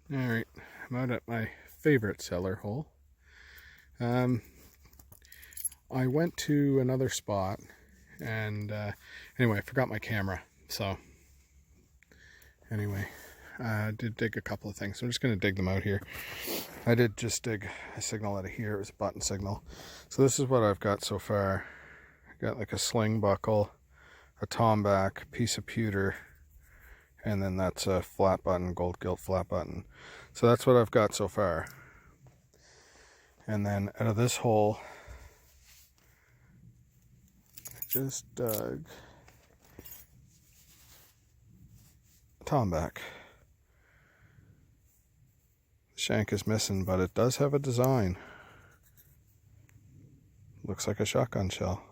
Alright, I'm out at my favorite cellar hole. I went to another spot and anyway, I forgot my camera. So anyway, I did dig a couple of things. So I'm just going to dig them out here. I did just dig a signal out of here. It was a button signal. So this is what I've got so far. I got like a sling buckle, a tomback, piece of pewter, and then that's a flat button, gold gilt flat button. So that's what I've got so far. And then out of this hole, I just dug a tomback. The shank is missing, but it does have a design. Looks like a shotgun shell.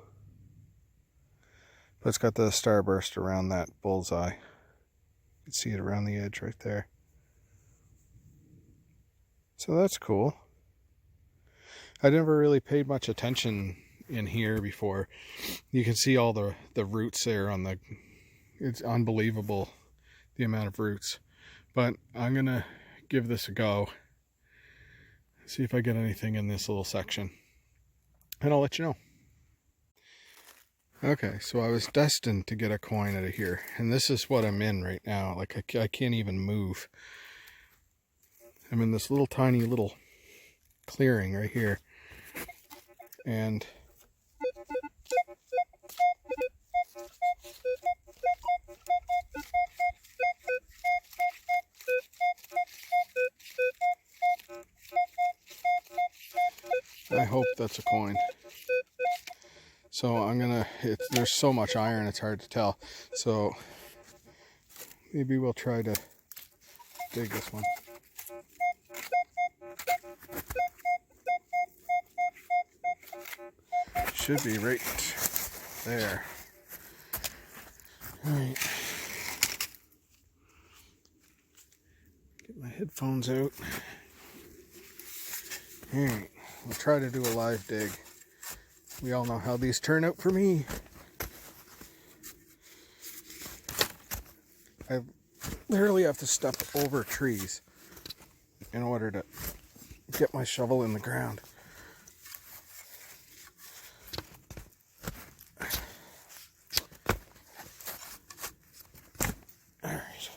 But it's got the starburst around that bullseye. You can see it around the edge right there. So that's cool. I never really paid much attention in here before. You can see all the roots there on the... It's unbelievable, the amount of roots. But I'm going to give this a go. See if I get anything in this little section. And I'll let you know. Okay, so I was destined to get a coin out of here. And this is what I'm in right now. Like, I can't even move. I'm in this little tiny little clearing right here. And I hope that's a coin. So I'm gonna, there's so much iron it's hard to tell. So maybe we'll try to dig this one. Should be right there. Alright. Get my headphones out. Alright, we'll try to do a live dig. We all know how these turn out for me. I literally have to step over trees in order to get my shovel in the ground. Alright.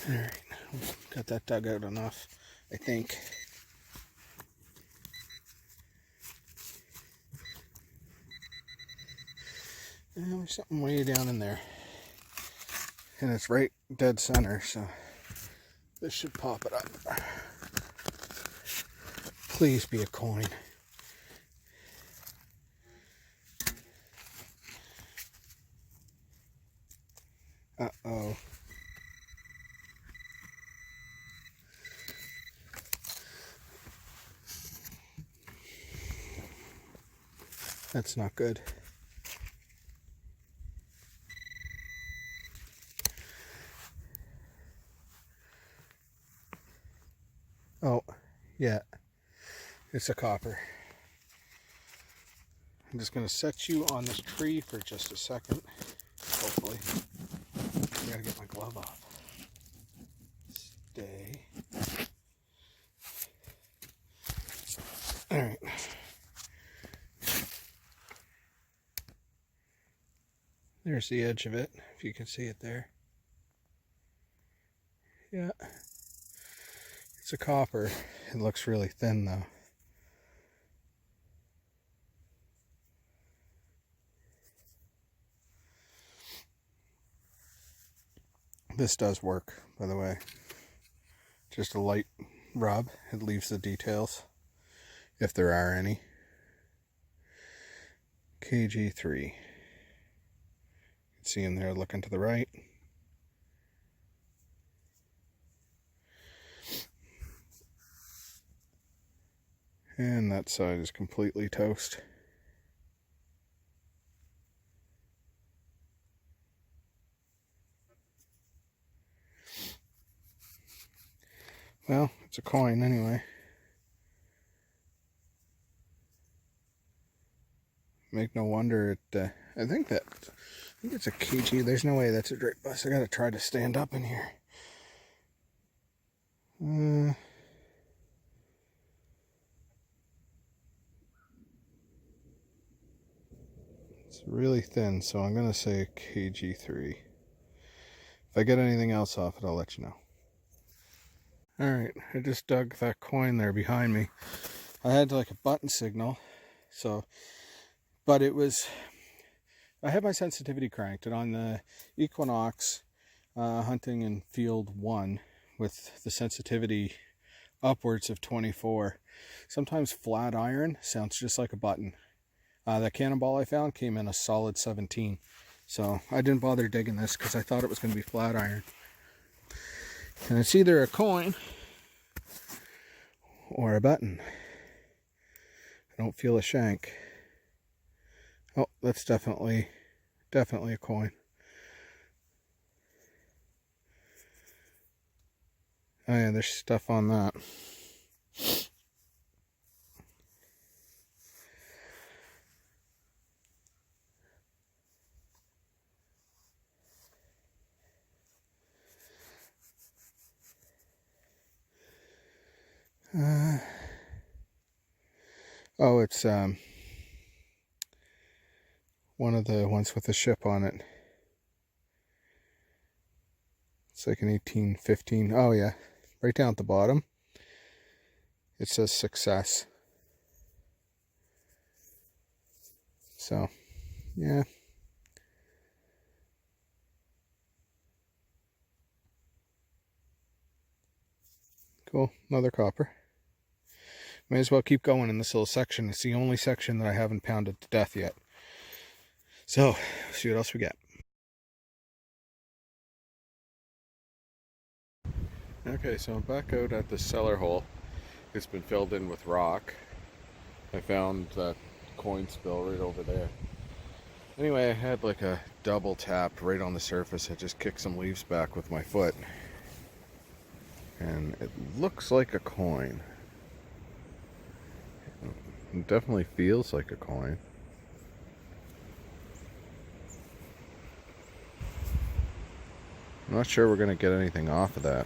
Alright, got that dug out enough, I think. And there's something way down in there. And it's right dead center, so this should pop it up. Please be a coin. Uh-oh. That's not good. Oh, yeah. It's a copper. I'm just going to set you on this tree for just a second. Hopefully. I gotta get my glove off. Stay. Alright. There's the edge of it, if you can see it there. Yeah. It's a copper. It looks really thin though. This does work, by the way. Just a light rub. It leaves the details, if there are any. KG3. You can see him there looking to the right. And that side is completely toast. Well, it's a coin anyway. make no wonder it, I think it's a kg. There's no way that's a drape bus. I gotta try to stand up in here. It's really thin, so I'm gonna say kg3. If I get anything else off it, I'll let you know. Alright, I just dug that coin there behind me. I had like a button signal, but it was, I had my sensitivity cranked, and on the Equinox hunting in field 1 with the sensitivity upwards of 24, sometimes flat iron sounds just like a button. That cannonball I found came in a solid 17, so I didn't bother digging this because I thought it was going to be flat iron. And it's either a coin or a button. I don't feel a shank. Oh, that's definitely a coin. Oh yeah, there's stuff on that. Oh, it's one of the ones with the ship on it. It's like an 1815. Oh yeah, right down at the bottom it says success. So yeah, cool. Another copper. May as well keep going in this little section. It's the only section that I haven't pounded to death yet. So, see what else we get. Okay, so I'm back out at the cellar hole. It's been filled in with rock. I found that coin spill right over there. Anyway, I had like a double tap right on the surface. I just kicked some leaves back with my foot. And it looks like a coin. It definitely feels like a coin. I'm not sure we're going to get anything off of that.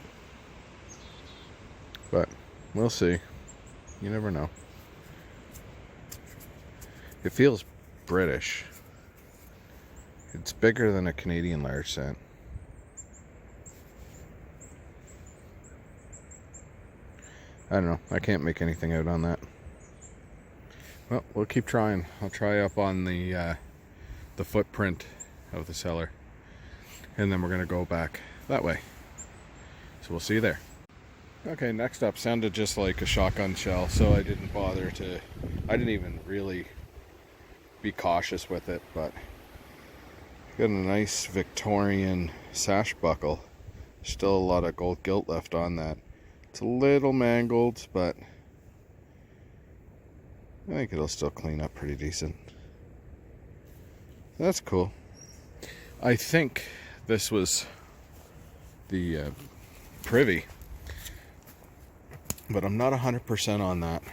But we'll see. You never know. It feels British. It's bigger than a Canadian large cent. I don't know. I can't make anything out on that. Well, we'll keep trying. I'll try up on the footprint of the cellar, and then we're gonna go back that way. So we'll see you there. Okay, next up sounded just like a shotgun shell, so I didn't bother to. I didn't even really be cautious with it, but got a nice Victorian sash buckle. Still a lot of gold gilt left on that. It's a little mangled, but I think it'll still clean up pretty decent. That's cool. I think this was the privy, but I'm not 100% on that.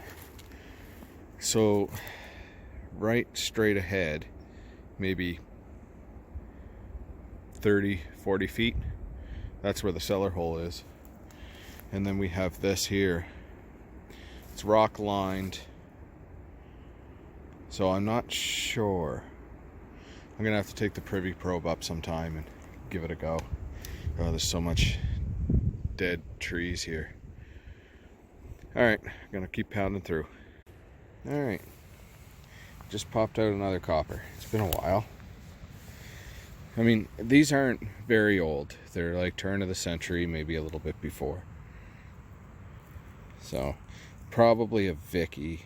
So right straight ahead, maybe 30-40 feet, that's where the cellar hole is. And then we have this here. It's rock lined. So I'm not sure. I'm gonna have to take the privy probe up sometime and give it a go. Oh, there's so much dead trees here. Alright, I'm gonna keep pounding through. Alright. Just popped out another copper. It's been a while. I mean, these aren't very old. They're like turn of the century, maybe a little bit before. So, probably a Vicky.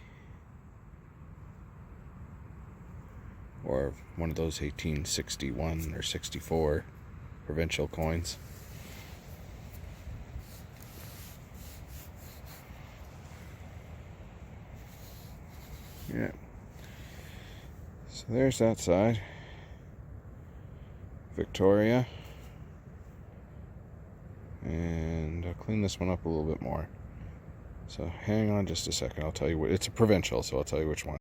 Or one of those 1861 or 64 provincial coins. Yeah. So there's that side. Victoria. And I'll clean this one up a little bit more. So hang on just a second. I'll tell you what. It's a provincial, so I'll tell you which one.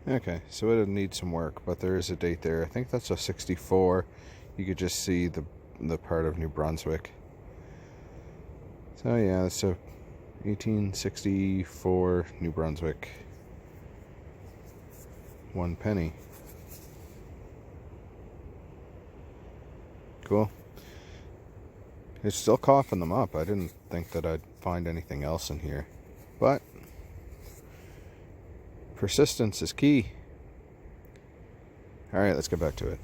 Okay, so it'll need some work, but there is a date there. I think that's a 64. You could just see the part of New Brunswick. So yeah, it's a 1864 New Brunswick. 1 penny. Cool. It's still coughing them up. I didn't think that I'd find anything else in here, but persistence is key. Alright, let's get back to it.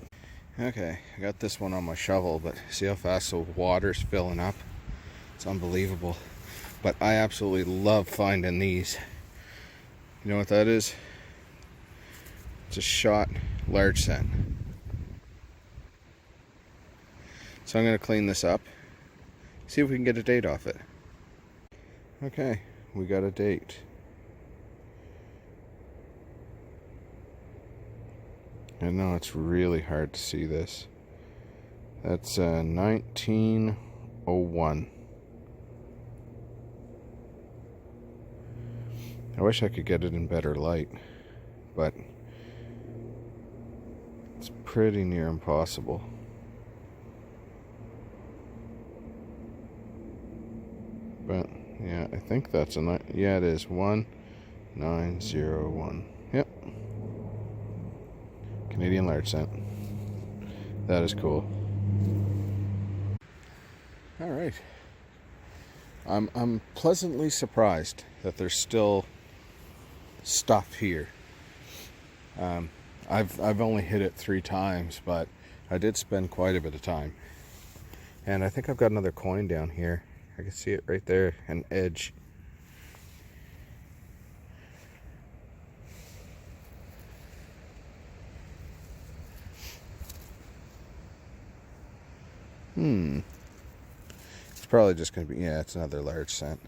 Okay, I got this one on my shovel, but see how fast the water's filling up? It's unbelievable. But I absolutely love finding these. You know what that is? It's a shot large scent. So I'm going to clean this up. See if we can get a date off it. Okay, we got a date. I know it's really hard to see this. That's 1901. I wish I could get it in better light, but it's pretty near impossible. But yeah, I think that's yeah, it is 1901. Yep. Canadian large scent. That is cool. All right. I'm pleasantly surprised that there's still stuff here. I've only hit it 3 times, but I did spend quite a bit of time. And I think I've got another coin down here. I can see it right there, an edge. It's probably just going to be, yeah, it's another large cent.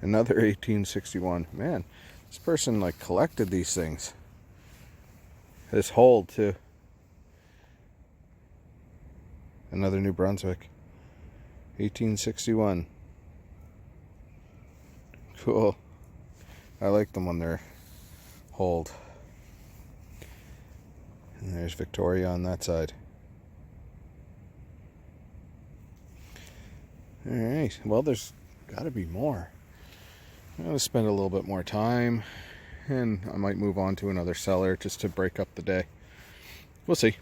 Another 1861. Man, this person like collected these things. This hold too. Another New Brunswick. 1861. Cool. I like them when they're hold. And there's Victoria on that side. Alright, well there's got to be more. I'm going to spend a little bit more time, and I might move on to another cellar just to break up the day. We'll see.